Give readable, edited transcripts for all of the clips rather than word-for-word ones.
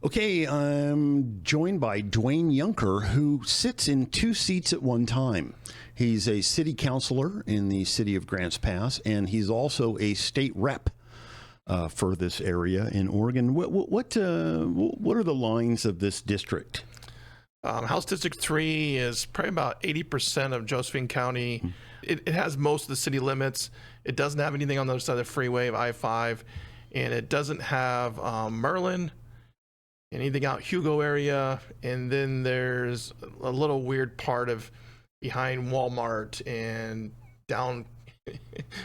Okay, I'm joined by Dwayne Yunker, who sits in two seats at one time. He's a city councilor in the city of Grants Pass, and he's also a state rep for this area in Oregon. What are the lines of this district? House District 3 is probably about 80% of Josephine County. It has most of the city limits. It doesn't have anything on the other side of the freeway of I-5, and it doesn't have Merlin, anything out Hugo area, and then there's a little weird part of behind Walmart and down.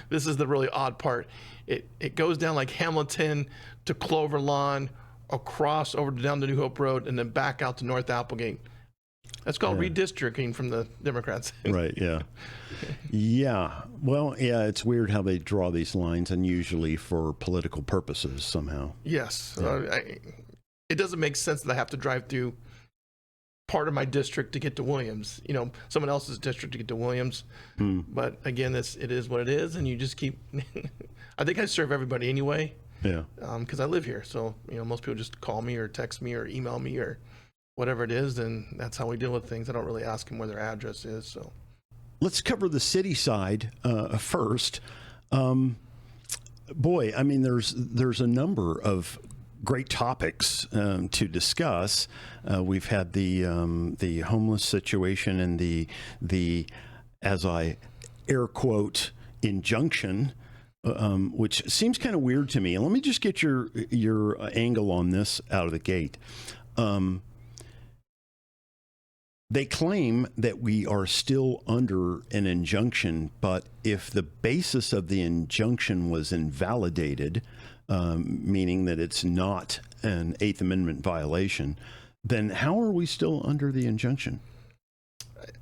This is the really odd part. It goes down like Hamilton to Clover Lawn, across over to down to New Hope Road, and then back out to North Applegate. That's called redistricting from the Democrats. Right, yeah. Yeah. Well, yeah, it's weird how they draw these lines, unusually for political purposes somehow. Yes. Yeah. It doesn't make sense that I have to drive through part of my district to get to Williams, someone else's district to get to Williams. But again, it is what it is, and you just keep, I think I serve everybody anyway. Yeah. Because I live here. So, most people just call me or text me or email me or whatever it is, and that's how we deal with things. I don't really ask them where their address is. So let's cover the city side first. Boy, I mean, there's a number of great topics to discuss. We've had the homeless situation and the as I air quote injunction, which seems kind of weird to me. And let me just get your angle on this out of the gate. They claim that we are still under an injunction, but if the basis of the injunction was invalidated, meaning that it's not an Eighth Amendment violation, then how are we still under the injunction?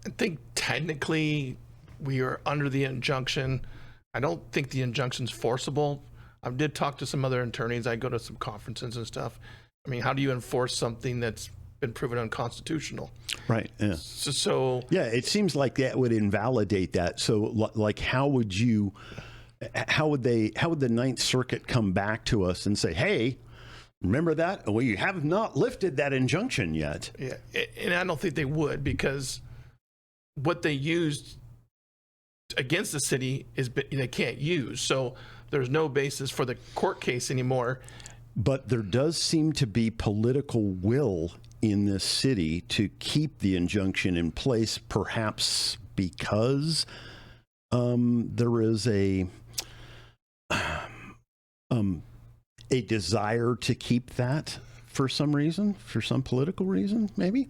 I think technically we are under the injunction. I don't think the injunction's forcible. I did talk to some other attorneys. I go to some conferences and stuff. I mean, how do you enforce something that's been proven unconstitutional? Right. Yeah. So yeah, it seems like that would invalidate that. So like, how would the Ninth Circuit come back to us and say, hey, remember that? Well, you have not lifted that injunction yet. Yeah. And I don't think they would, because what they used against the city is they can't use. So there's no basis for the court case anymore. But there does seem to be political will in this city to keep the injunction in place, perhaps because there is a desire to keep that for some reason, for some political reason, maybe?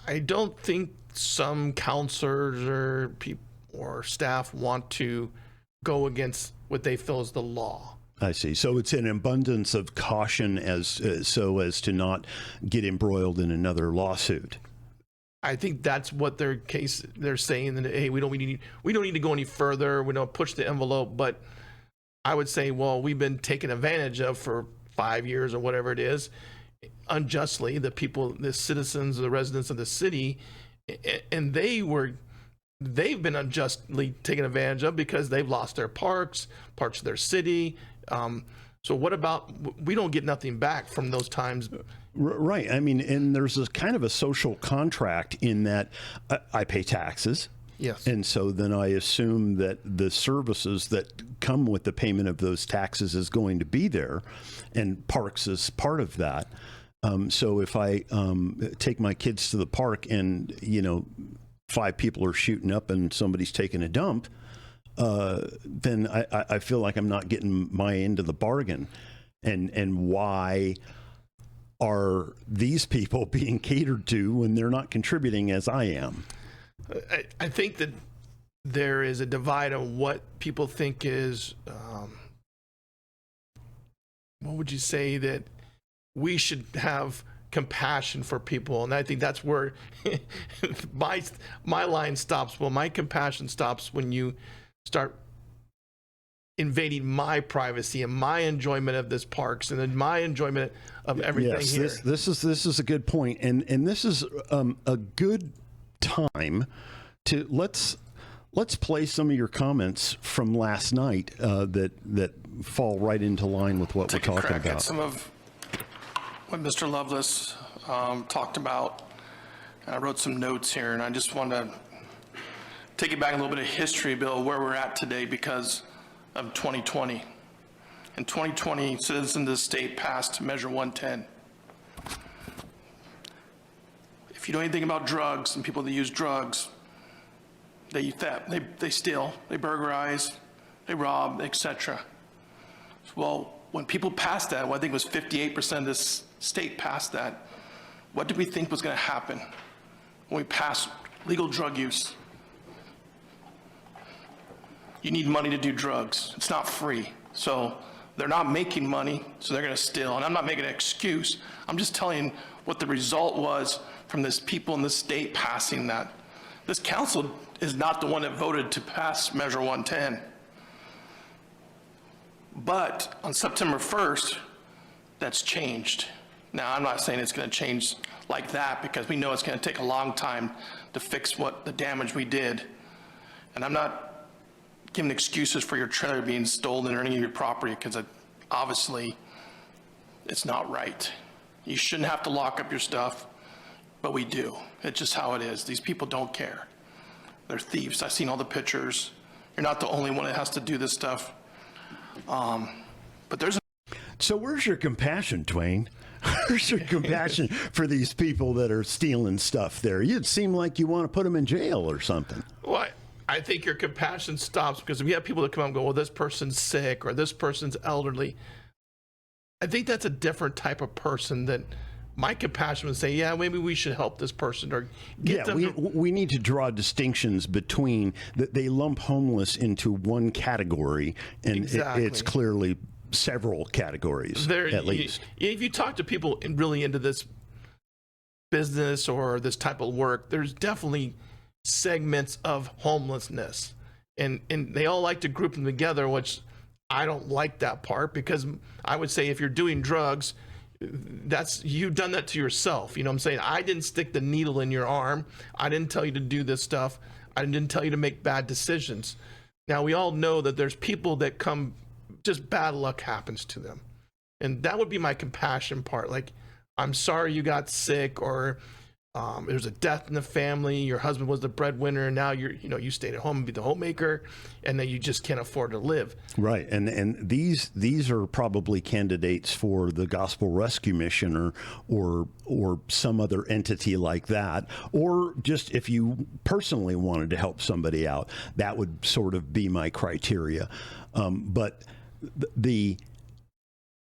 I don't think some counselors or people or staff want to go against what they feel is the law. I see. So it's an abundance of caution so as to not get embroiled in another lawsuit. I think that's what they're saying that, hey, we don't need to go any further. We don't push the envelope. But I would say, well, we've been taken advantage of for 5 years or whatever it is, unjustly. The people, the citizens, the residents of the city, and they've been unjustly taken advantage of because they've lost their parks of their city. So what about, we don't get nothing back from those times. Right. I mean, and there's a kind of a social contract in that I pay taxes. Yes. And so then I assume that the services that come with the payment of those taxes is going to be there, and parks is part of that. So if I take my kids to the park and, 5 people are shooting up and somebody's taking a dump, then I feel like I'm not getting my end of the bargain. And why are these people being catered to when they're not contributing as I am? I think that there is a divide on what people think is, what would you say, that we should have compassion for people. And I think that's where my line stops. Well, my compassion stops when you start invading my privacy and my enjoyment of this parks and then my enjoyment of everything here. This is a good point. And this is a good time to let's play some of your comments from last night that fall right into line with what we're talking about. Some of what Mr. Lovelace talked about. I wrote some notes here, and I just want to take you back a little bit of history, Bill, where we're at today because of 2020. In 2020, citizens of the state passed Measure 110. If you know anything about drugs and people that use drugs, they theft, they steal, they burglarize, they rob, etc. Well, when people passed that, well, I think it was 58% of this state passed that, what did we think was going to happen when we passed legal drug use? You need money to do drugs. It's not free. So they're not making money, so they're going to steal. And I'm not making an excuse. I'm just telling you what the result was from this people in the state passing that. This council is not the one that voted to pass Measure 110. But on September 1st, that's changed. Now, I'm not saying it's going to change like that because we know it's going to take a long time to fix what the damage we did. And I'm not giving excuses for your trailer being stolen or any of your property because obviously it's not right. You shouldn't have to lock up your stuff, but we do. It's just how it is. These people don't care. They're thieves. I've seen all the pictures. You're not the only one that has to do this stuff. But there's So where's your compassion, Dwayne? Where's your compassion for these people that are stealing stuff there? You'd seem like you want to put them in jail or something. Well, I think your compassion stops because we have people that come out and go, well, this person's sick or this person's elderly. I think that's a different type of person that my compassion would say, yeah, maybe we should help this person or get them. We need to draw distinctions between that. They lump homeless into one category, and Exactly. it's clearly several categories at least. If you talk to people really into this business or this type of work, there's definitely segments of homelessness, and they all like to group them together, which I don't like that part because I would say if you're doing drugs, you've done that to yourself. You know what I'm saying? I didn't stick the needle in your arm. I didn't tell you to do this stuff. I didn't tell you to make bad decisions. Now, we all know that there's people that come, just bad luck happens to them. And that would be my compassion part. Like, I'm sorry you got sick, or there's a death in the family. Your husband was the breadwinner, and now you stayed at home and be the homemaker, and then you just can't afford to live. Right, and these are probably candidates for the Gospel Rescue Mission or some other entity like that, or just if you personally wanted to help somebody out, that would sort of be my criteria. But the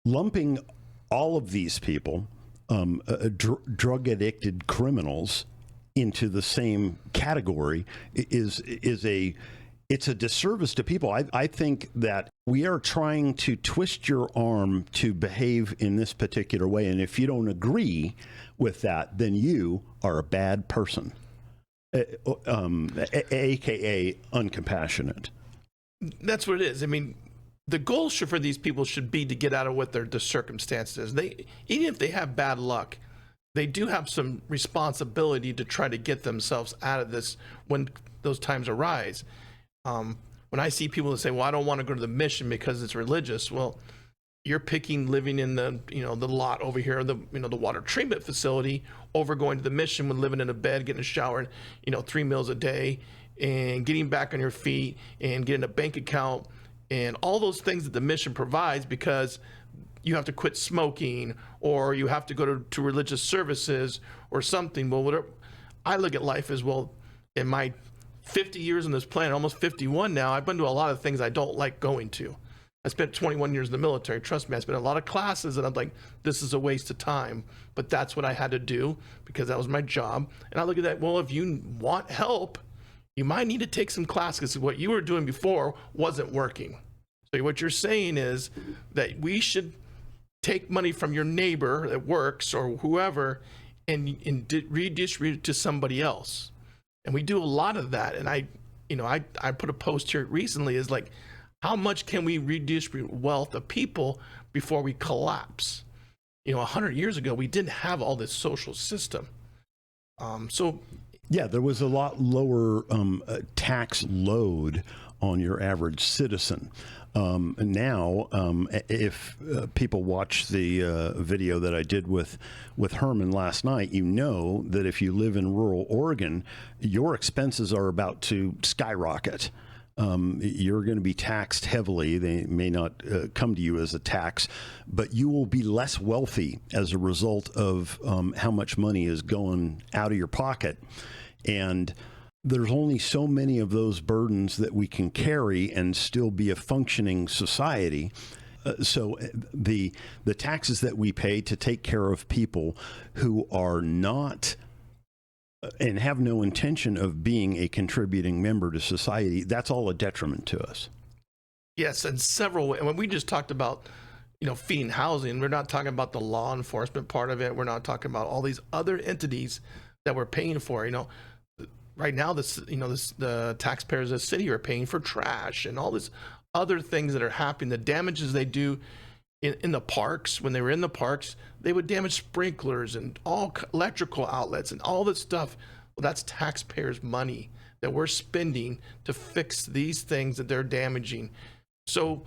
lumping all of these people, drug addicted criminals, into the same category is a disservice to people. I think that we are trying to twist your arm to behave in this particular way, and if you don't agree with that, then you are a bad person, aka uncompassionate. That's what it is. I mean, the goal for these people should be to get out of what the circumstances. Even if they have bad luck, they do have some responsibility to try to get themselves out of this when those times arise. When I see people that say, well, I don't want to go to the mission because it's religious. Well, you're picking living in the lot over here, the water treatment facility, over going to the mission when living in a bed, getting a shower, 3 meals a day, and getting back on your feet and getting a bank account and all those things that the mission provides, because you have to quit smoking or you have to go to religious services or something. Well, whatever. I look at life as, well, in my 50 years on this planet, almost 51 now, I've been to a lot of things I don't like going to. I spent 21 years in the military. Trust me, I spent a lot of classes and I'm like, this is a waste of time. But that's what I had to do because that was my job. And I look at that, well, if you want help, you might need to take some classes because what you were doing before wasn't working. So what you're saying is that we should take money from your neighbor that works or whoever and redistribute it to somebody else. And we do a lot of that. And I put a post here recently is like, how much can we redistribute wealth of people before we collapse? 100 years ago, we didn't have all this social system. Yeah, there was a lot lower tax load on your average citizen. Now, if people watch the video that I did with Herman last night, you know that if you live in rural Oregon, your expenses are about to skyrocket. You're going to be taxed heavily. They may not come to you as a tax, but you will be less wealthy as a result of how much money is going out of your pocket. And there's only so many of those burdens that we can carry and still be a functioning society. So the taxes that we pay to take care of people who are not and have no intention of being a contributing member to society, that's all a detriment to us. Yes, and several. And when we just talked about, feeding housing, we're not talking about the law enforcement part of it. We're not talking about all these other entities that we're paying for. Right now, the taxpayers of the city are paying for trash and all these other things that are happening. The damages they do in the parks, when they were in the parks, they would damage sprinklers and all electrical outlets and all this stuff. Well, that's taxpayers' money that we're spending to fix these things that they're damaging. So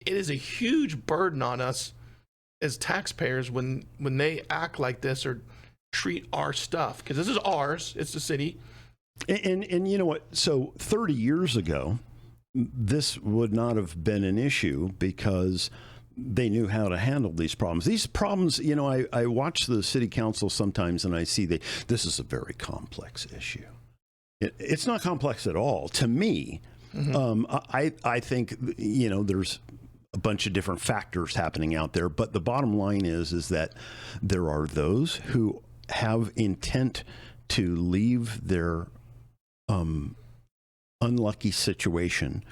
it is a huge burden on us as taxpayers when they act like this or treat our stuff, because this is ours, it's the city. And you know what? So 30 years ago, this would not have been an issue because they knew how to handle these problems. These problems, I watch the city council sometimes and I see this is a very complex issue. It's not complex at all. To me, I think, there's a bunch of different factors happening out there. But the bottom line is that there are those who have intent to leave their unlucky situation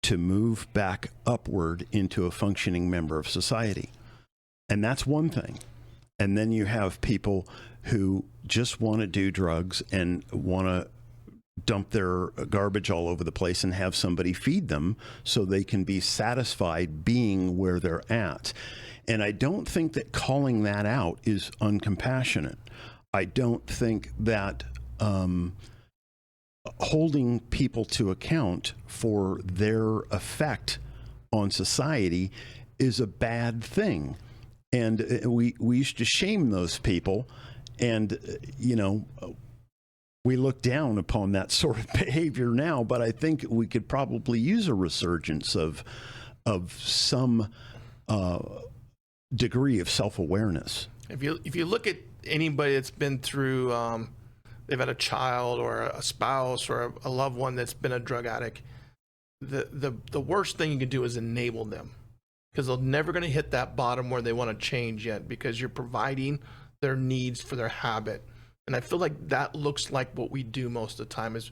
to move back upward into a functioning member of society. And that's one thing. And then you have people who just want to do drugs and want to dump their garbage all over the place and have somebody feed them so they can be satisfied being where they're at. And I don't think that calling that out is uncompassionate. I don't think that holding people to account for their effect on society is a bad thing. And we used to shame those people, and we look down upon that sort of behavior now. But I think we could probably use a resurgence of some degree of self-awareness. If you look at anybody that's been through, they've had a child or a spouse or a loved one that's been a drug addict, the worst thing you can do is enable them, because they're never going to hit that bottom where they want to change yet, because you're providing their needs for their habit. And I feel like that looks like what we do most of the time is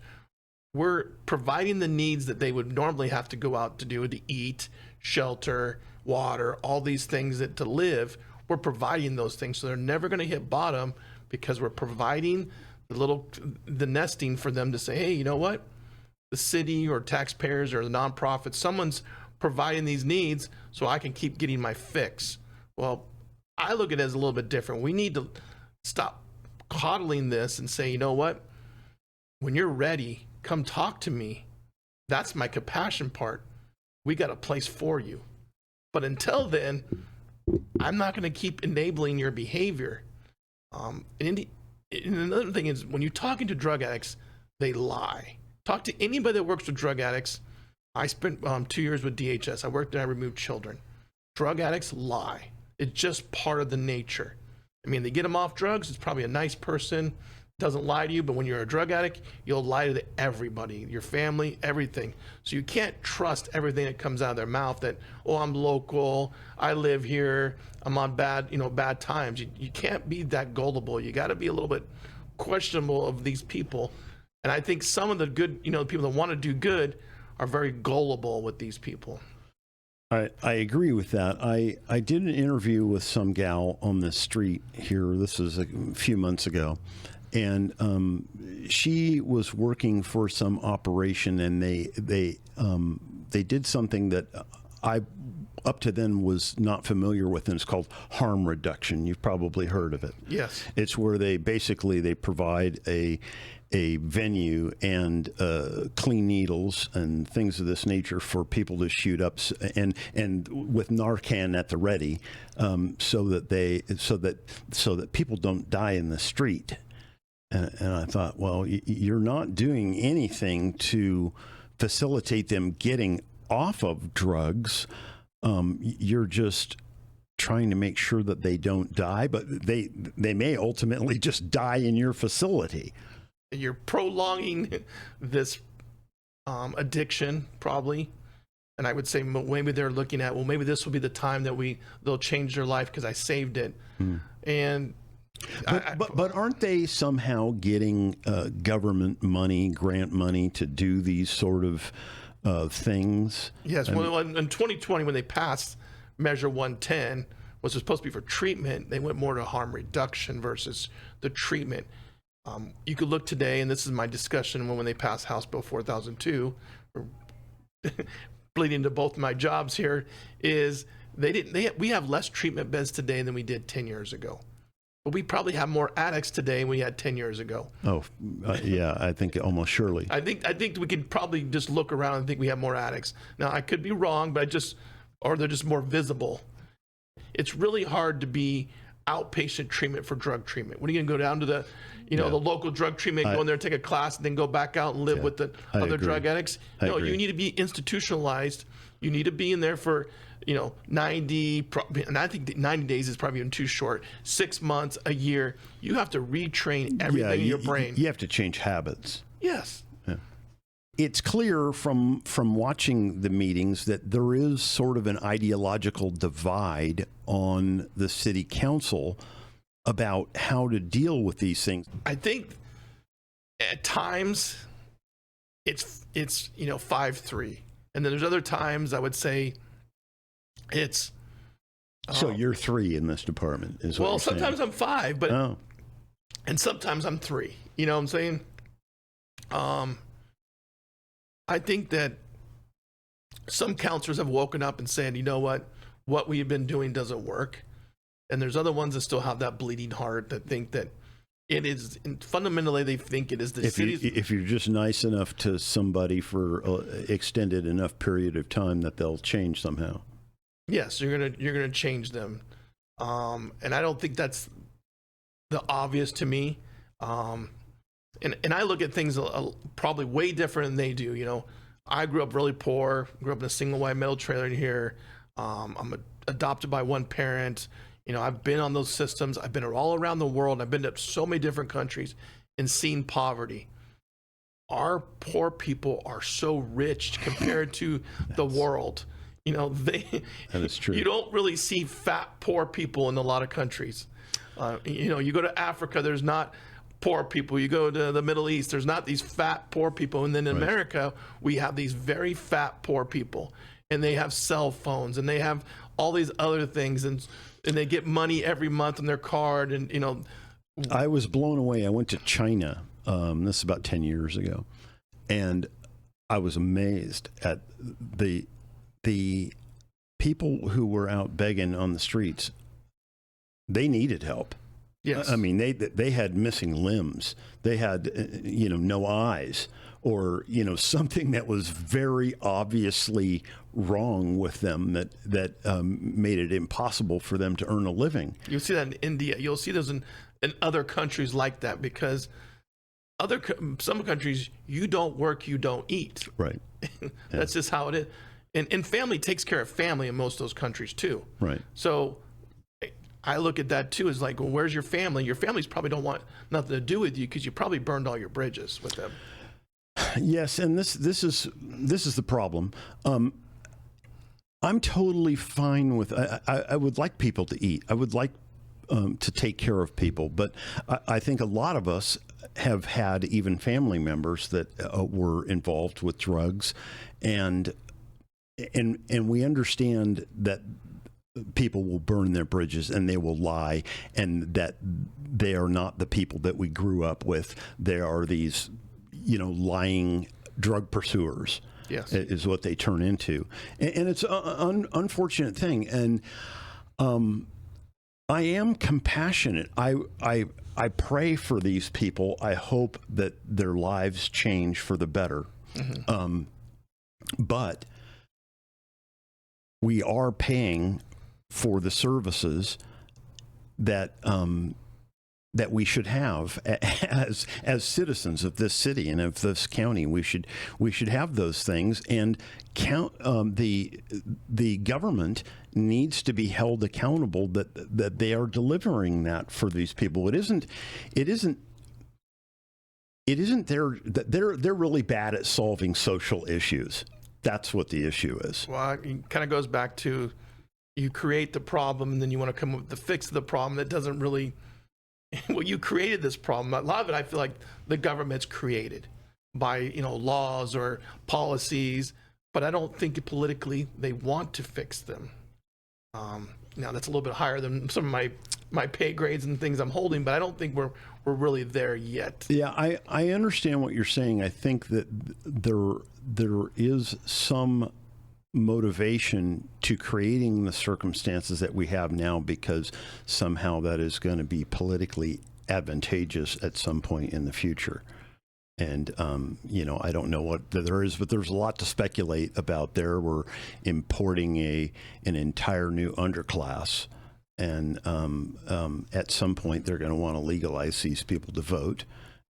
we're providing the needs that they would normally have to go out to do, to eat, shelter, water, all these things that to live. We're providing those things, so they're never going to hit bottom, because we're providing the nesting for them to say, hey, you know what? The city or taxpayers or the nonprofit, someone's providing these needs so I can keep getting my fix. Well, I look at it as a little bit different. We need to stop coddling this and say, you know what? When you're ready, come talk to me. That's my compassion part. We got a place for you. But until then, I'm not going to keep enabling your behavior. And another thing is, when you're talking to drug addicts, they lie. Talk to anybody that works with drug addicts. I spent 2 years with DHS. I worked and I removed children. Drug addicts lie. It's just part of the nature. I mean, they get them off drugs. It's probably a nice person, doesn't lie to you. But when you're a drug addict, you'll lie to everybody, your family, everything. So you can't trust everything that comes out of their mouth that, oh, I'm local, I live here, I'm on bad times. You can't be that gullible. You got to be a little bit questionable of these people. And I think some of the good, people that want to do good are very gullible with these people. I agree with that. I did an interview with some gal on the street here. This was a few months ago. And she was working for some operation, and they did something that I up to then was not familiar with, and it's called harm reduction. You've probably heard of it. Yes. It's where they provide a venue and clean needles and things of this nature for people to shoot up, and with Narcan at the ready, so that people don't die in the street. And I thought, well, you're not doing anything to facilitate them getting off of drugs. You're just trying to make sure that they don't die, but they may ultimately just die in your facility. You're prolonging this addiction, probably. And I would say maybe they're looking at, well, maybe this will be the time that they'll change their life because I saved it. And but aren't they somehow getting government money, grant money to do these sort of things? Yes. Well, in 2020, when they passed Measure 110, which was supposed to be for treatment, they went more to harm reduction versus the treatment. You could look today, and this is my discussion when they passed House Bill 4002, bleeding to both my jobs here, is we have less treatment beds today than we did 10 years ago. But we probably have more addicts today than we had 10 years ago. Oh, yeah, I think almost surely. I think we could probably just look around and think we have more addicts. Now, I could be wrong, but or they're just more visible. It's really hard to be outpatient treatment for drug treatment. When are you going to go down to the local drug treatment, go in there and take a class, and then go back out and live with the other drug addicts? No, you need to be institutionalized. You need to be in there for 90, and I think 90 days is probably even too short. 6 months, a year. You have to retrain everything in your brain. You have to change habits. Yes. Yeah. It's clear from watching the meetings that there is sort of an ideological divide on the city council about how to deal with these things. I think at times it's 5-3, and then there's other times I would say it's. So you're 3 in this department, is what you're saying. Sometimes I'm 5, but and sometimes I'm 3. You know what I'm saying? I think that some counselors have woken up and said, you know what we've been doing doesn't work. And there's other ones that still have that bleeding heart that think that it is, fundamentally they think it is the city's. If you're just nice enough to somebody for an extended enough period of time that they'll change somehow. Yes, you're gonna change them. And I don't think that's the obvious to me. And I look at things probably way different than they do. I grew up really poor, grew up in a single wide metal trailer here. I'm adopted by one parent. I've been on those systems. I've been all around the world. I've been to so many different countries and seen poverty. Our poor people are so rich compared to the world. That is true. You don't really see fat, poor people in a lot of countries. You go to Africa, there's not poor people. You go to the Middle East, there's not these fat, poor people. And then in America, we have these very fat, poor people. And they have cell phones, and they have all these other things, and they get money every month on their card. And, I was blown away. I went to China, this is about 10 years ago, and I was amazed at the people who were out begging on the streets. They needed help. Yes. I mean, they had missing limbs. They had, no eyes, or, something that was very obviously wrong with them that made it impossible for them to earn a living. You'll see that in India. You'll see those in other countries like that, because some countries, you don't work, you don't eat. Right. That's just how it is. And family takes care of family in most of those countries too. Right. So I look at that too as like, well, where's your family? Your families probably don't want nothing to do with you because you probably burned all your bridges with them. Yes, and this is the problem. I'm totally fine with. I would like people to eat. I would like to take care of people, but I think a lot of us have had even family members that were involved with drugs, and we understand that people will burn their bridges and they will lie, and that they are not the people that we grew up with. They are these, lying drug pursuers. Yes. is what they turn into. And it's an unfortunate thing. And I am compassionate. I pray for these people. I hope that their lives change for the better. Mm-hmm. But we are paying for the services that that we should have as citizens of this city and of this county. We should have those things, and the government needs to be held accountable that they are delivering that for these people. It isn't they're really bad at solving social issues. That's what the issue is. Well, it kind of goes back to, you create the problem and then you want to come up with the fix of the problem that doesn't really, well, you created this problem. A lot of it, I feel like the government's created by, laws or policies, but I don't think politically they want to fix them. Now that's a little bit higher than some of my pay grades and things I'm holding, but I don't think we're really there yet. Yeah, I understand what you're saying. I think that there is some motivation to creating the circumstances that we have now, because somehow that is going to be politically advantageous at some point in the future. And, I don't know what there is, but there's a lot to speculate about there. We're importing an entire new underclass. And at some point, they're going to want to legalize these people to vote.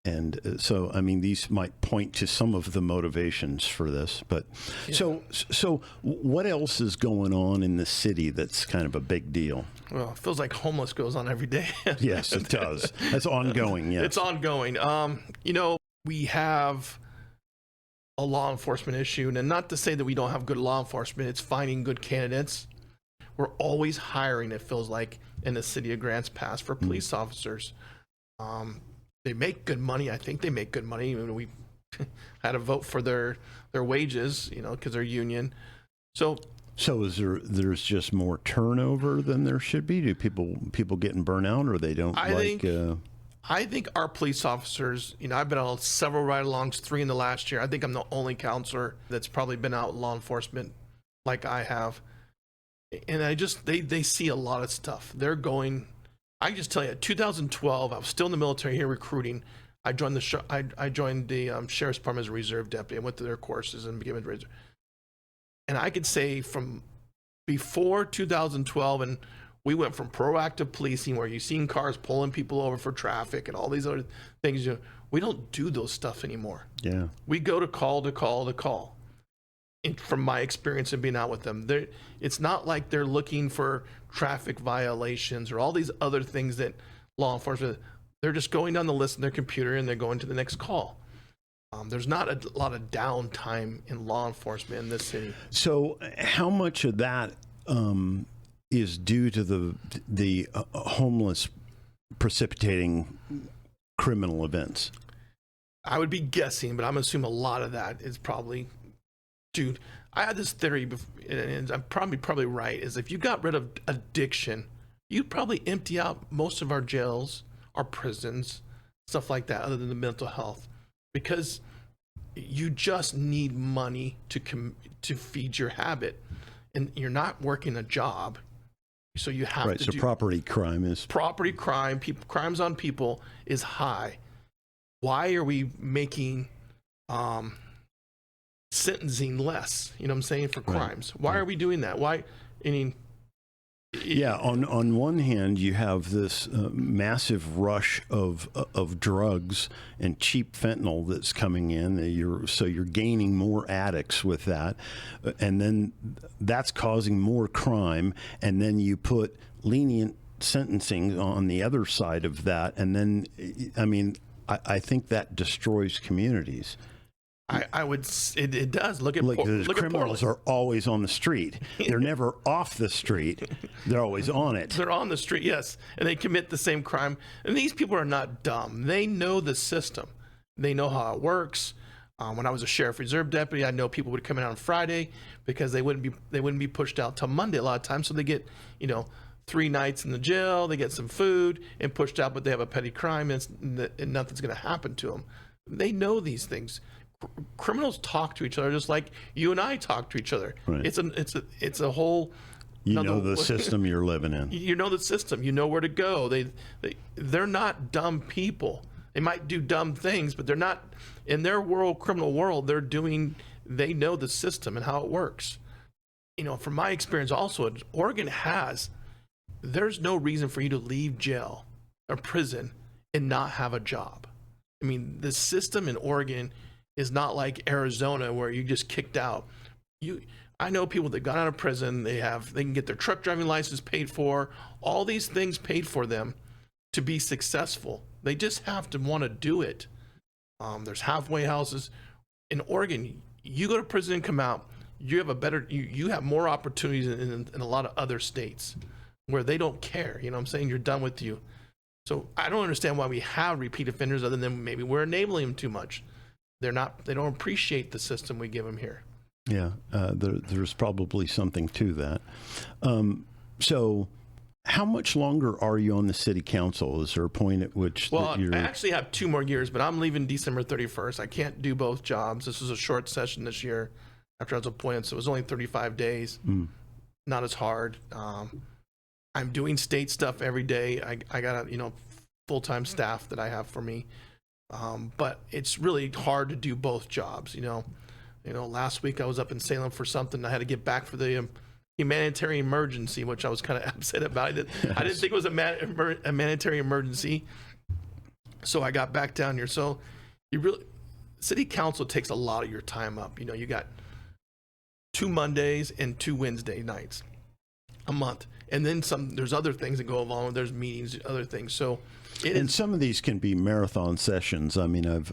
And so, these might point to some of the motivations for this. But yeah. So what else is going on in the city that's kind of a big deal? Well, it feels like homeless goes on every day. Yes, it does. That's ongoing. Yes. It's ongoing. We have a law enforcement issue, and not to say that we don't have good law enforcement. It's finding good candidates. We're always hiring, it feels like, in the city of Grants Pass for police officers. They make good money. I think they make good money. We had to vote for their wages, because they're union. So is there's just more turnover than there should be? Do people getting burnt out, or they don't I think our police officers, I've been on several ride-alongs, 3 in the last year. I think I'm the only counselor that's probably been out in law enforcement like I have. And they see a lot of stuff. They're going, I can just tell you, 2012, I was still in the military here recruiting. I joined the Sheriff's Department as a reserve deputy. I went to their courses and became a reserve. And I could say from before 2012, and we went from proactive policing, where you've seen cars pulling people over for traffic and all these other things. We don't do those stuff anymore. Yeah, we go to call to call to call. And from my experience of being out with them, it's not like they're looking for traffic violations or all these other things that law enforcement. They're just going down the list in their computer and they're going to the next call. There's not a lot of downtime in law enforcement in this city. So, how much of that is due to the homeless precipitating criminal events? I would be guessing, but I'm going to assume a lot of that is probably, dude, I had this theory, and I'm probably right, is if you got rid of addiction, you'd probably empty out most of our jails, our prisons, stuff like that, other than the mental health, because you just need money to feed your habit, and you're not working a job. So you have to do property crime, crimes on people is high. Why are we making sentencing less? You know what I'm saying, for crimes? Why are we doing that? Why? On one hand, you have this massive rush of drugs and cheap fentanyl that's coming in. You're gaining more addicts with that, and then that's causing more crime. And then you put lenient sentencing on the other side of that, and then I think that destroys communities. I would. It does. Look at criminals are always on the street. They're never off the street. They're always on it. They're on the street, yes, and they commit the same crime. And these people are not dumb. They know the system. They know how it works. When I was a sheriff reserve deputy, I know people would come in on Friday because they wouldn't be pushed out till Monday a lot of times. So they get 3 nights in the jail. They get some food and pushed out, but they have a petty crime, and nothing's going to happen to them. They know these things. criminals talk to each other just like you and I talk to each other. Right. It's a whole. You know the system you're living in. You know the system. You know where to go. They're not dumb people. They might do dumb things, but they're not in their world, criminal world. They know the system and how it works. From my experience, also, Oregon there's no reason for you to leave jail or prison and not have a job. I mean, the system in Oregon is not like Arizona where you just kicked out. I know people that got out of prison, they can get their truck driving license paid for, all these things paid for them to be successful. They just have to want to do it. There's halfway houses. In Oregon, you go to prison and come out, you have more opportunities in a lot of other states where they don't care. You know what I'm saying? You're done with you. So I don't understand why we have repeat offenders other than maybe we're enabling them too much. They don't appreciate the system we give them here. Yeah, there's probably something to that. So how much longer are you on the city council? Is there a point at which I actually have 2 more years, but I'm leaving December 31st. I can't do both jobs. This was a short session this year after I was appointed, so it was only 35 days. Not as hard. I'm doing state stuff every day. I got a full-time staff that I have for me, but it's really hard to do both jobs. Last week I was up in Salem for something. I had to get back for the humanitarian emergency, which I was kind of upset about. I didn't think it was a humanitarian emergency, so I got back down here. So city council takes a lot of your time up. You got 2 Mondays and 2 Wednesday nights a month, and then some. There's other things that go along. There's meetings, other things. So. And some of these can be marathon sessions. I mean, I've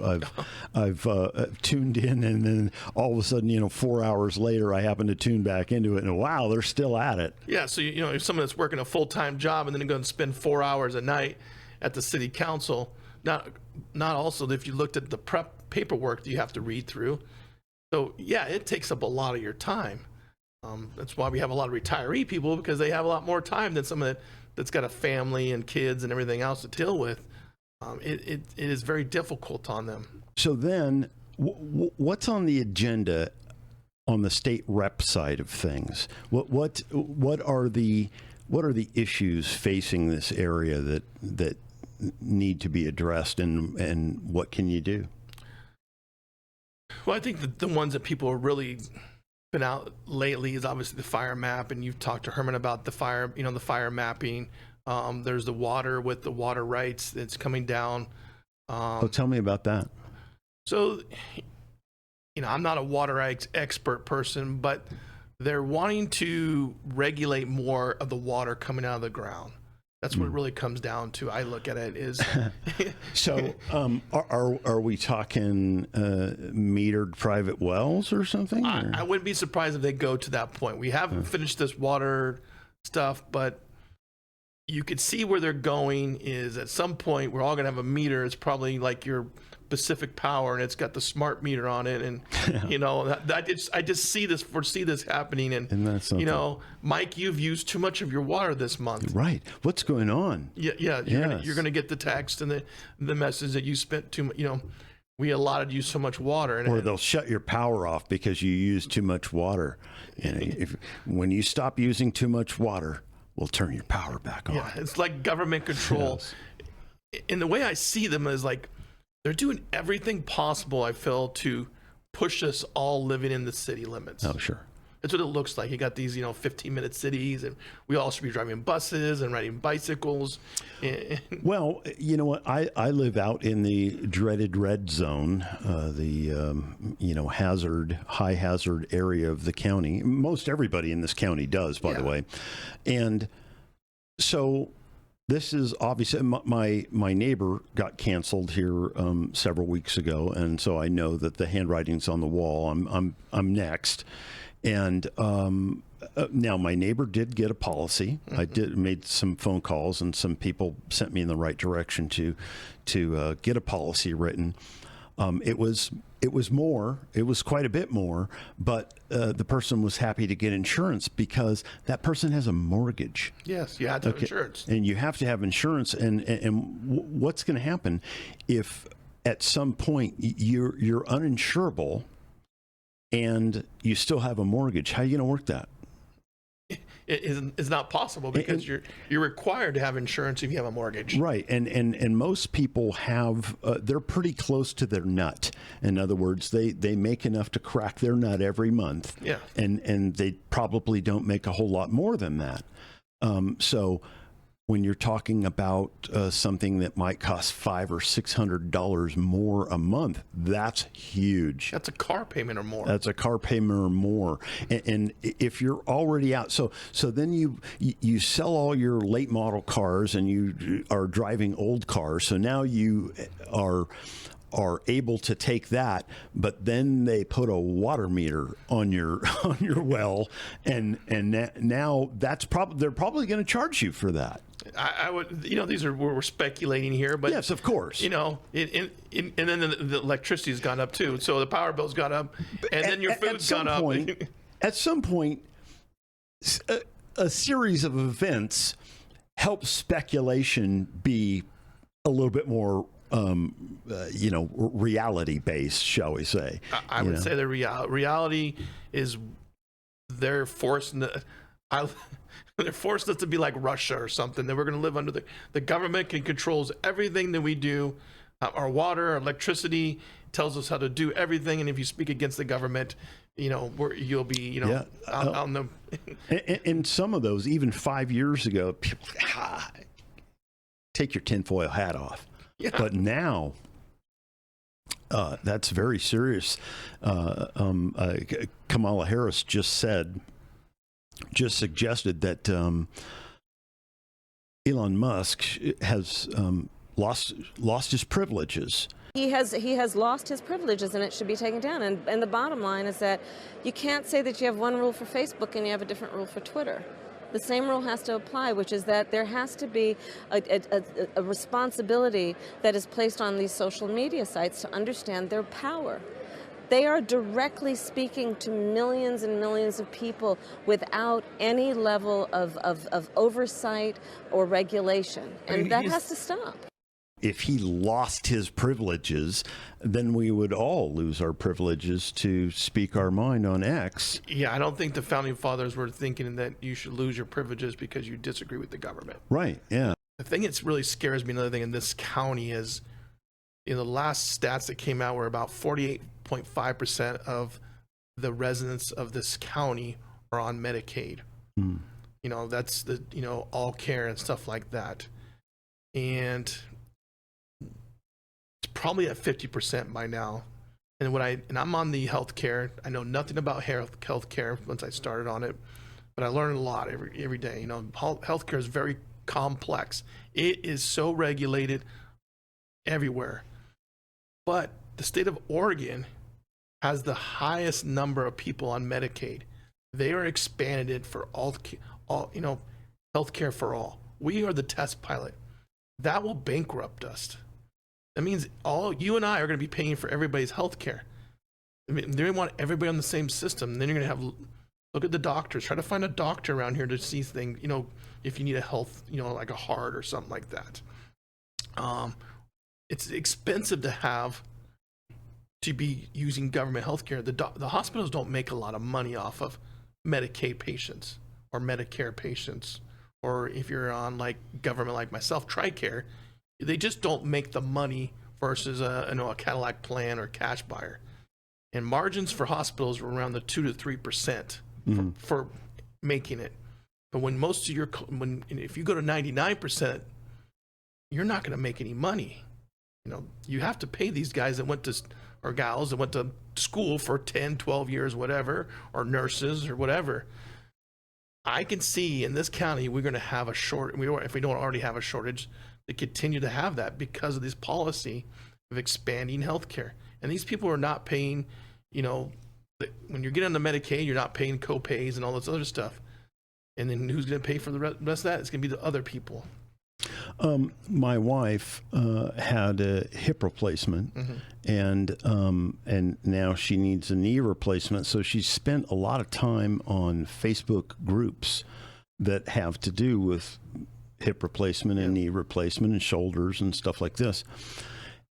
tuned in, and then all of a sudden, 4 hours later, I happen to tune back into it, and wow, they're still at it. Yeah. So if someone that's working a full-time job and then going to spend 4 hours a night at the city council, not also if you looked at the prep paperwork that you have to read through. So yeah, it takes up a lot of your time. That's why we have a lot of retiree people, because they have a lot more time than someone that's got a family and kids and everything else to deal with. It is very difficult on them. So then, what's on the agenda on the state rep side of things? What are the issues facing this area that need to be addressed, and what can you do? Well, I think that the ones that people are really been out lately is obviously the fire map, and you've talked to Herman about the fire, the fire mapping. There's the water with the water rights that's coming down. Tell me about that. So, I'm not a water expert person, but they're wanting to regulate more of the water coming out of the ground. That's what it really comes down to. I look at it is. So, are we talking metered private wells or something? I wouldn't be surprised if they go to that point. We haven't finished this water stuff, but you could see where they're going is at some point we're all going to have a meter. It's probably like your Pacific Power, and it's got the smart meter on it, and I just foresee this happening, and that's Mike, you've used too much of your water this month. Right. What's going on? Yeah. You're gonna get the text and the message that you spent too much. We allotted you so much water, or they'll shut your power off because you use too much water. And when you stop using too much water, we'll turn your power back on. Yeah, it's like government control. Yes. And the way I see them is like, they're doing everything possible, I feel, to push us all living in the city limits. Oh, sure. That's what it looks like. You got these, 15-minute cities, and we all should be driving buses and riding bicycles. Well, you know what? I live out in the dreaded red zone, the high hazard area of the county. Most everybody in this county does, by the way. And so this is obviously my neighbor got canceled here several weeks ago, and so I know that the handwriting's on the wall. I'm next. And now my neighbor did get a policy. Mm-hmm. I made some phone calls, and some people sent me in the right direction to get a policy written. It was quite a bit more, but the person was happy to get insurance because that person has a mortgage. Yes, you have to have insurance, and you have to have insurance. And what's going to happen if at some point you're uninsurable, and you still have a mortgage. How are you going to work that? It's not possible because you're required to have insurance if you have a mortgage. Right, and most people have they're pretty close to their nut. In other words, they make enough to crack their nut every month. Yeah, and they probably don't make a whole lot more than that. So when you're talking about something that might cost $500 or $600 more a month, that's huge. That's a car payment or more. That's a car payment or more. And if you're already out, so then you sell all your late model cars and you are driving old cars. So now you are able to take that, but then they put a water meter on your well, and now they're probably going to charge you for that. I would, we're speculating here, but yes, of course, and then the electricity's gone up too, so the power bill's gone up, and then your food's gone up. At some point, a series of events help speculation be a little bit more reality based, shall we say? I would say the reality is they're forcing they're forcing us to be like Russia or something. That we're going to live under the government controls everything that we do. Our water, our electricity tells us how to do everything. And if you speak against the government, you'll be on the. And some of those, even 5 years ago, people take your tinfoil hat off. Yeah. But now, that's very serious. Kamala Harris just suggested that Elon Musk has lost his privileges. He has lost his privileges, and it should be taken down. And the bottom line is that you can't say that you have one rule for Facebook and you have a different rule for Twitter. The same rule has to apply, which is that there has to be a responsibility that is placed on these social media sites to understand their power. They are directly speaking to millions and millions of people without any level of oversight or regulation, and that has to stop. If he lost his privileges, then we would all lose our privileges to speak our mind on X. Yeah, I don't think the founding fathers were thinking that you should lose your privileges because you disagree with the government. Right, yeah. The thing that really scares me, another thing in this county is, the last stats that came out were about 48.5% of the residents of this county are on Medicaid. Mm. That's the, all care and stuff like that. And probably at 50% by now. And I'm on the healthcare. I know nothing about healthcare once I started on it, but I learn a lot every day. Healthcare is very complex. It is so regulated everywhere. But the state of Oregon has the highest number of people on Medicaid. They are expanded for all healthcare for all. We are the test pilot. That will bankrupt us. That means you and I are going to be paying for everybody's health care. I mean, they want everybody on the same system. Then you're going to look at the doctors. Try to find a doctor around here to see things, if you need a health, like a heart or something like that. It's expensive to be using government health care. The hospitals don't make a lot of money off of Medicaid patients or Medicare patients. Or if you're on like government like myself, TRICARE, they just don't make the money versus a Cadillac plan or cash buyer. And margins for hospitals were around the 2 to 3% for making it. But when if you go to 99%, you're not going to make any money. You have to pay these guys or gals that went to school for 10, 12 years, whatever, or nurses or whatever. I can see in this county we're going to have if we don't already have a shortage, to continue to have that because of this policy of expanding healthcare. And these people are not paying, when you're getting on the Medicaid, you're not paying co-pays and all this other stuff. And then who's going to pay for the rest of that? It's going to be the other people. My wife had a hip replacement, and now she needs a knee replacement. So she spent a lot of time on Facebook groups that have to do with hip replacement and knee replacement and shoulders and stuff like this.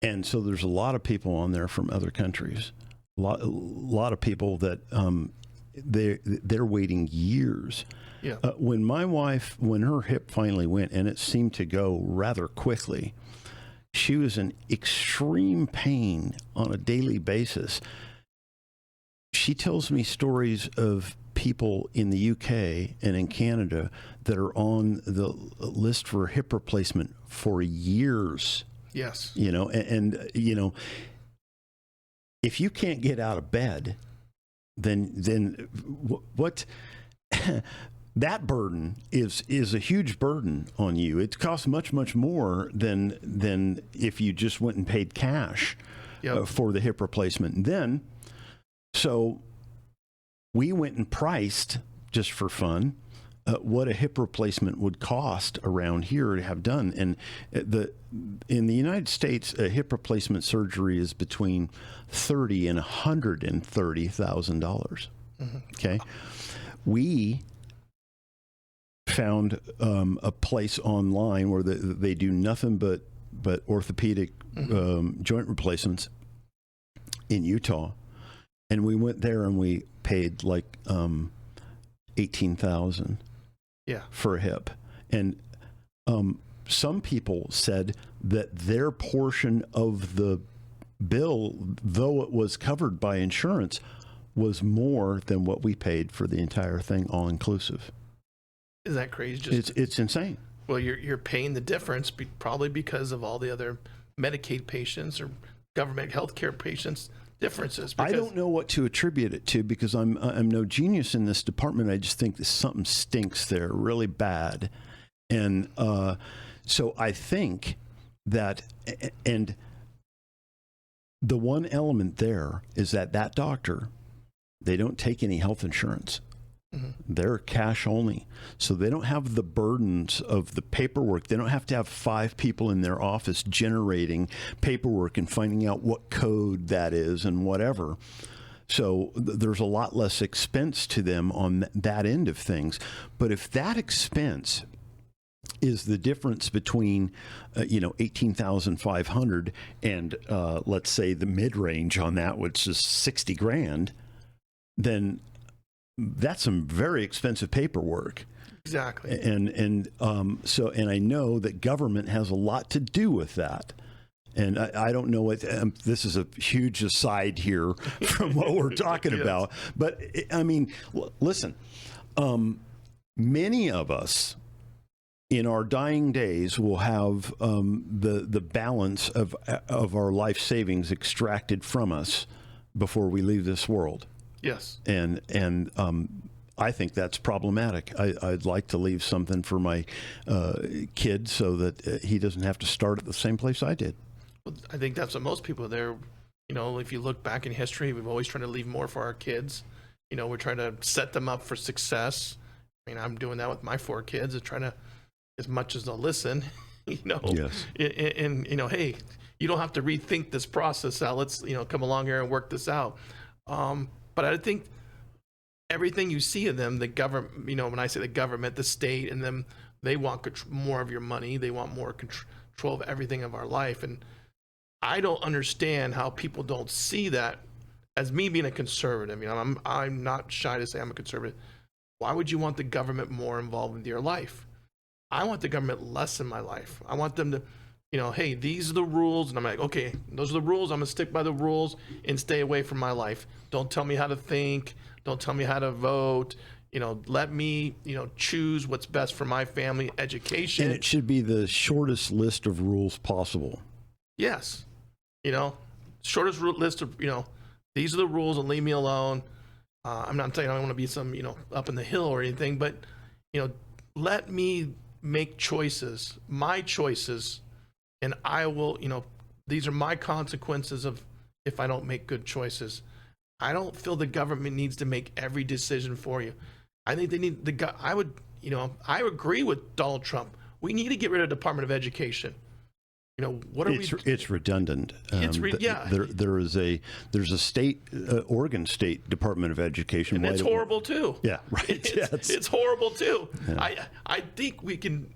And so there's a lot of people on there from other countries, a lot of people that they're waiting years. Yeah. When my wife, when her hip finally went, and it seemed to go rather quickly, she was in extreme pain on a daily basis. She tells me stories of people in the UK and in Canada that are on the list for hip replacement for years. Yes. You know, and you know, if you can't get out of bed, then what? That burden is a huge burden on you. It costs much more than if you just went and paid cash for the hip replacement. And then, so we went and priced, just for fun, what a hip replacement would cost around here to have done. And in the United States, a hip replacement surgery is between $30,000 and $130,000. Okay, we found a place online where they do nothing but orthopedic joint replacements in Utah, and we went there and we paid like $18,000 for a hip. And some people said that their portion of the bill, though it was covered by insurance, was more than what we paid for the entire thing, all inclusive. Isn't that crazy? It's insane. Well, you're paying the difference probably because of all the other Medicaid patients or government healthcare patients differences. I don't know what to attribute it to, because I'm no genius in this department. I just think that something stinks there really bad. And so I think that, and the one element there is that doctor, they don't take any health insurance. They're cash only. So they don't have the burdens of the paperwork. They don't have to have 5 people in their office generating paperwork and finding out what code that is and whatever. So there's a lot less expense to them on that end of things. But if that expense is the difference between, $18,500 and let's say the mid-range on that, which is $60,000, then that's some very expensive paperwork. Exactly. And I know that government has a lot to do with that. And I don't know what, this is a huge aside here from what we're talking about. But I mean, listen, many of us in our dying days will have the balance of our life savings extracted from us before we leave this world. Yes. And I think that's problematic. I'd like to leave something for my kid so that he doesn't have to start at the same place I did. Well, I think that's what most people there, if you look back in history, we've always tried to leave more for our kids. We're trying to set them up for success. I mean, I'm doing that with my 4 kids, trying to, as much as they'll listen, Yes. And hey, you don't have to rethink this process out. Let's, come along here and work this out. But I think everything you see of them, the government, when I say the government, the state, and them, they want more of your money. They want more control of everything of our life. And I don't understand how people don't see that. As me being a conservative, I'm not shy to say I'm a conservative. Why would you want the government more involved in your life? I want the government less in my life. I want them to, hey, these are the rules. And I'm like, okay, those are the rules. I'm going to stick by the rules and stay away from my life. Don't tell me how to think. Don't tell me how to vote. Let me, choose what's best for my family, education. And it should be the shortest list of rules possible. Yes. Shortest list of, these are the rules and leave me alone. I'm not saying I don't want to be some, up in the hill or anything, but, let me make choices, my choices, and I will, these are my consequences of if I don't make good choices. I don't feel the government needs to make every decision for you. I think they need I agree with Donald Trump. We need to get rid of the Department of Education. what are It's redundant. Yeah. There's a state, Oregon State Department of Education. And it's horrible too. Yeah, right. It's horrible too. Yeah. I think we can,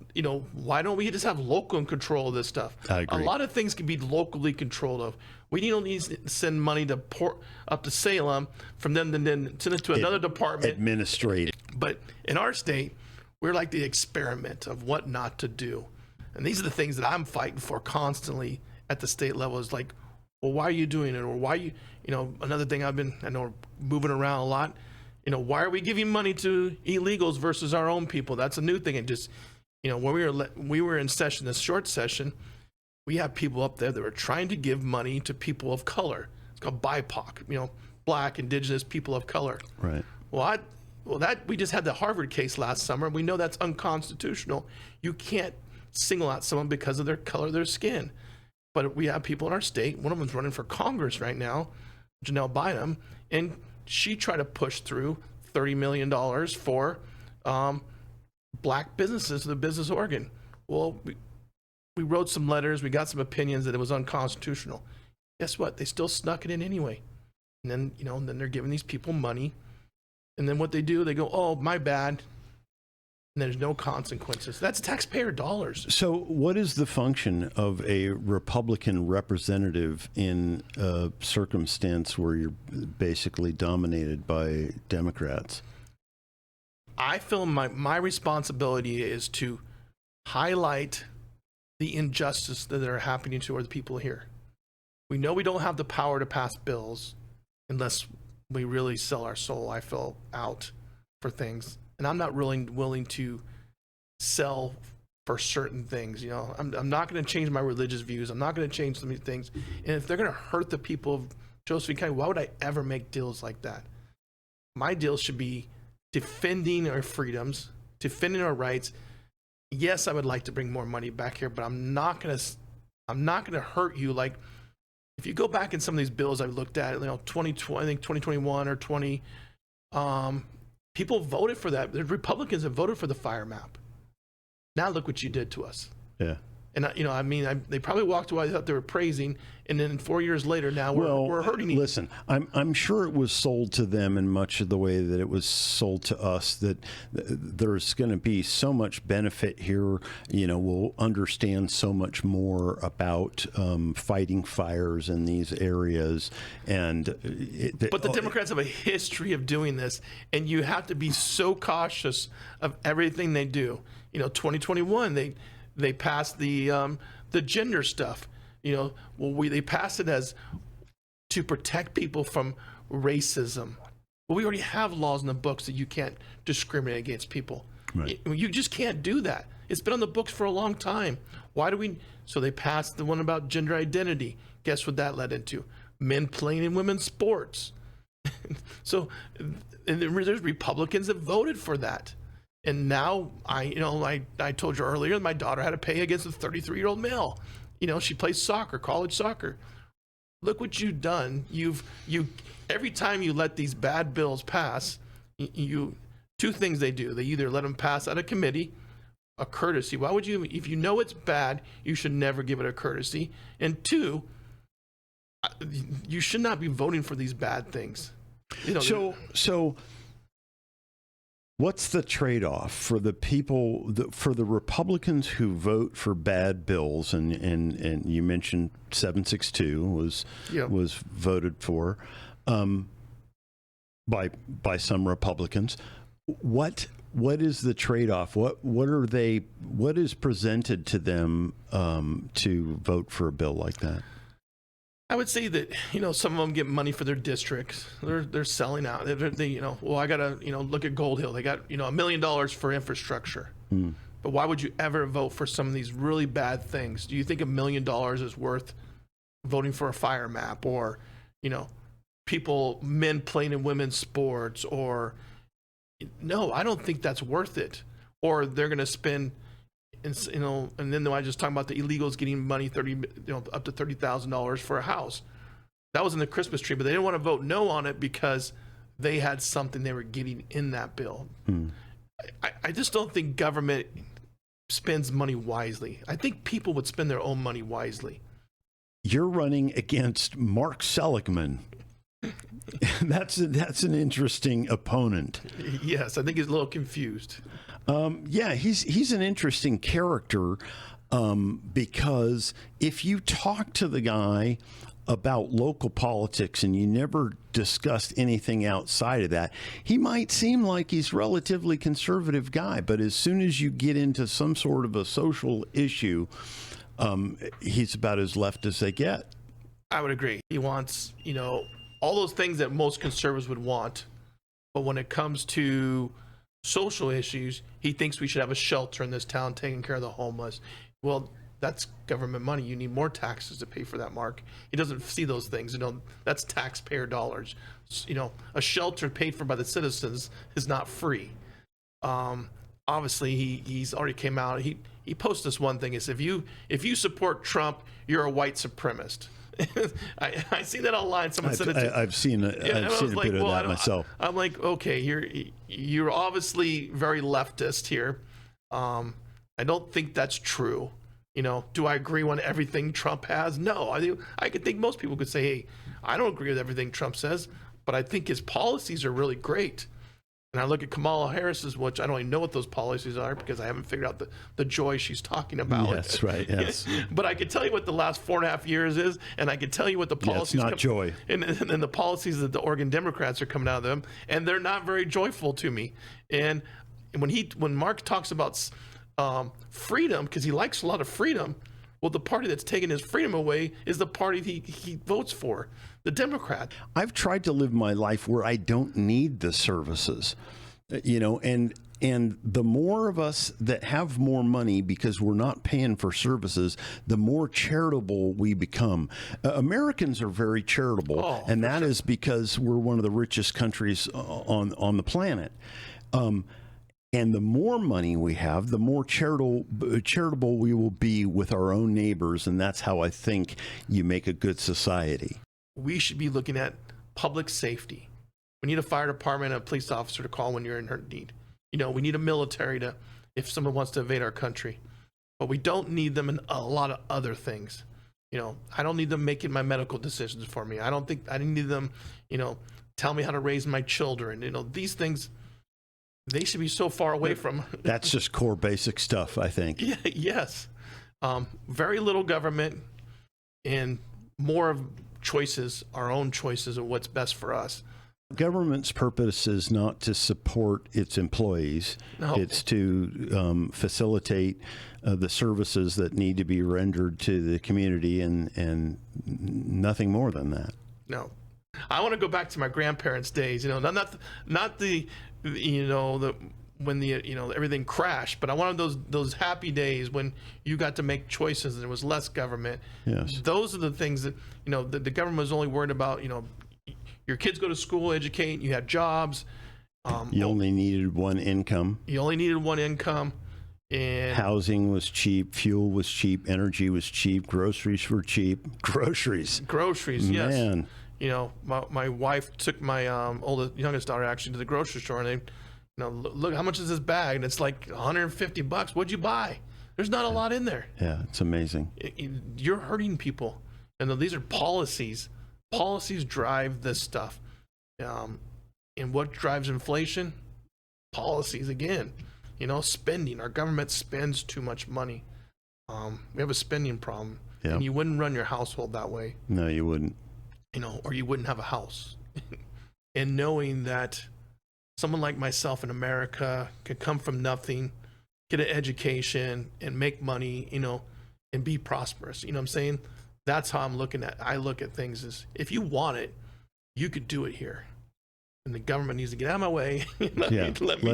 why don't we just have local control of this stuff? I agree. A lot of things can be locally controlled of. We don't need to send money to up to Salem from them and then send it to another department. Administrative. But in our state, we're like the experiment of what not to do. And these are the things that I'm fighting for constantly at the state level is like, well, why are you doing it? Or why another thing I know we're moving around a lot, why are we giving money to illegals versus our own people? That's a new thing. And just, when we were in session, this short session, we have people up there that were trying to give money to people of color. It's called BIPOC, Black, Indigenous, people of color. Right. Well, we just had the Harvard case last summer. We know that's unconstitutional. You can't single out someone because of their color of their skin. But we have people in our state. One of them's running for Congress right now, Janelle Bynum, and she tried to push through $30 million for black businesses to the business organ. Well, we wrote some letters. We got some opinions that it was unconstitutional. Guess what? They still snuck it in anyway. And then, then they're giving these people money. And then what they do, they go, oh, my bad. And there's no consequences. That's taxpayer dollars. So what is the function of a Republican representative in a circumstance where you're basically dominated by Democrats? I feel my responsibility is to highlight the injustice that are happening to our people here. We know we don't have the power to pass bills unless we really sell our soul, I feel, out for things. And I'm not really willing to sell for certain things. I'm not going to change my religious views. I'm not going to change so many things. And if they're going to hurt the people of Josephine County, why would I ever make deals like that? My deals should be defending our freedoms, defending our rights. Yes, I would like to bring more money back here, but I'm not going to hurt you. Like if you go back in some of these bills I've looked at, 2020, I think 2021 or 20, people voted for that. The Republicans have voted for the fire map. Now look what you did to us. Yeah. And they probably walked away. I thought they were praising, and then 4 years later, now we're hurting you. Listen, I'm sure it was sold to them in much of the way that it was sold to us. That there's going to be so much benefit here. We'll understand so much more about fighting fires in these areas. But the Democrats have a history of doing this, and you have to be so cautious of everything they do. 2021 they passed the gender stuff. They passed it as to protect people from racism. Well, we already have laws in the books that you can't discriminate against people. Right. You just can't do that. It's been on the books for a long time. So they passed the one about gender identity. Guess what that led into? Men playing in women's sports. So there's Republicans that voted for that. And now I told you earlier, my daughter had to pay against a 33-year-old male. She plays soccer, college soccer. Look what you've done. Every time you let these bad bills pass, two things they do. They either let them pass out of committee, a courtesy. Why would you, if you know it's bad, you should never give it a courtesy. And two, you should not be voting for these bad things. So what's the trade-off for the people, for the Republicans who vote for bad bills? And you mentioned 762 was voted for by some Republicans. What is the trade-off? What is presented to them to vote for a bill like that? I would say that, some of them get money for their districts. They're selling out. I got to, look at Gold Hill. They got, $1 million for infrastructure. But why would you ever vote for some of these really bad things? Do you think $1 million is worth voting for a fire map or, men playing in women's sports no, I don't think that's worth it. Or they're going to spend, and then I just talking about the illegals getting money, up to $30,000 for a house. That was in the Christmas tree, but they didn't want to vote no on it because they had something they were getting in that bill. I just don't think government spends money wisely. I think people would spend their own money wisely. You're running against Mark Seligman. That's an interesting opponent. Yes, I think he's a little confused. Yeah, he's an interesting character because if you talk to the guy about local politics and you never discussed anything outside of that, he might seem like he's a relatively conservative guy, but as soon as you get into some sort of a social issue, he's about as left as they get. I would agree. He wants, all those things that most conservatives would want. But when it comes to social issues, he thinks we should have a shelter in this town taking care of the homeless. Well, that's government money. You need more taxes to pay for that, Mark. He doesn't see those things. That's taxpayer dollars. A shelter paid for by the citizens is not free. Obviously, he's already came out. He posted this one thing. Is if you support Trump, you're a white supremacist. I see that online. Someone said it. I've seen a bit of that myself. I'm like, okay, you're obviously very leftist here. I don't think that's true. Do I agree on everything Trump has? No, I could think most people could say, hey, I don't agree with everything Trump says, but I think his policies are really great. And I look at Kamala Harris's, which I don't even know what those policies are because I haven't figured out the joy she's talking about. Yes, right, yes. But I can tell you what the last 4.5 years is, and I can tell you what the policies... Yeah, it's not joy. And the policies that the Oregon Democrats are coming out of them, and they're not very joyful to me. And when Mark talks about freedom, because he likes a lot of freedom, well, the party that's taking his freedom away is the party he votes for, the Democrat. I've tried to live my life where I don't need the services, and the more of us that have more money because we're not paying for services, the more charitable we become. Americans are very charitable, and that is because we're one of the richest countries on the planet. And the more money we have, the more charitable we will be with our own neighbors. And that's how I think you make a good society. We should be looking at public safety. We need a fire department, a police officer to call when you're in need. We need a military if someone wants to invade our country. But we don't need them in a lot of other things. I don't need them making my medical decisions for me. I didn't need them, tell me how to raise my children. These things... They should be so far away from. That's just core basic stuff, I think. Yeah, yes. Very little government and more of choices, our own choices of what's best for us. Government's purpose is not to support its employees. No. It's to facilitate the services that need to be rendered to the community and nothing more than that. No. I want to go back to my grandparents' days, not the when everything crashed, but I wanted those happy days when you got to make choices and there was less government. Yes. Those are the things that, the government was only worried about, your kids go to school, educate, you have jobs. You only needed one income. And housing was cheap, fuel was cheap, energy was cheap, groceries were cheap. Groceries, yes. Man. My wife took my youngest daughter actually to the grocery store, and they, look, how much is this bag? And it's like $150. What'd you buy? There's not a lot in there. Yeah, it's amazing. You're hurting people, and these are policies. Policies drive this stuff. And what drives inflation? Policies again. Spending. Our government spends too much money. We have a spending problem, and you wouldn't run your household that way. No, you wouldn't. Or you wouldn't have a house. And knowing that someone like myself in America could come from nothing, get an education, and make money, and be prosperous. You know what I'm saying? That's how I look at things is if you want it, you could do it here. And the government needs to get out of my way. Let me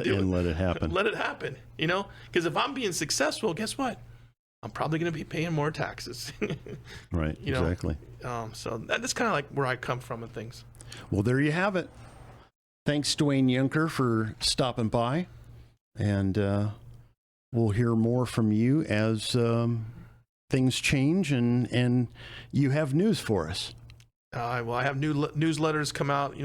do it. Let it happen. Let it happen. Because if I'm being successful, guess what? I'm probably going to be paying more taxes. Right, exactly. So that's kind of like where I come from and things. Well, there you have it. Thanks, Dwayne Yunker, for stopping by. And we'll hear more from you as things change and you have news for us. Well, I have new newsletters come out.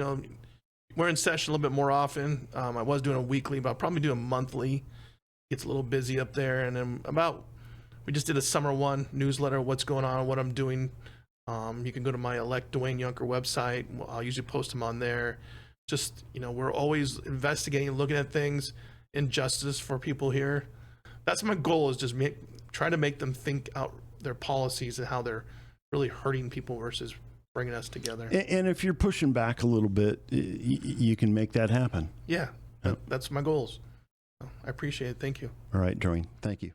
We're in session a little bit more often. I was doing a weekly, but I'll probably do a monthly. gets a little busy up there. And then we just did a summer one newsletter, what's going on, what I'm doing. You can go to my elect Dwayne Yunker website. I'll usually post them on there. Just, we're always investigating, looking at things, injustice for people here. That's my goal, is just try to make them think out their policies and how they're really hurting people versus bringing us together. And if you're pushing back a little bit, you can make that happen. Yeah, that's my goals. I appreciate it. Thank you. All right, Dwayne. Thank you.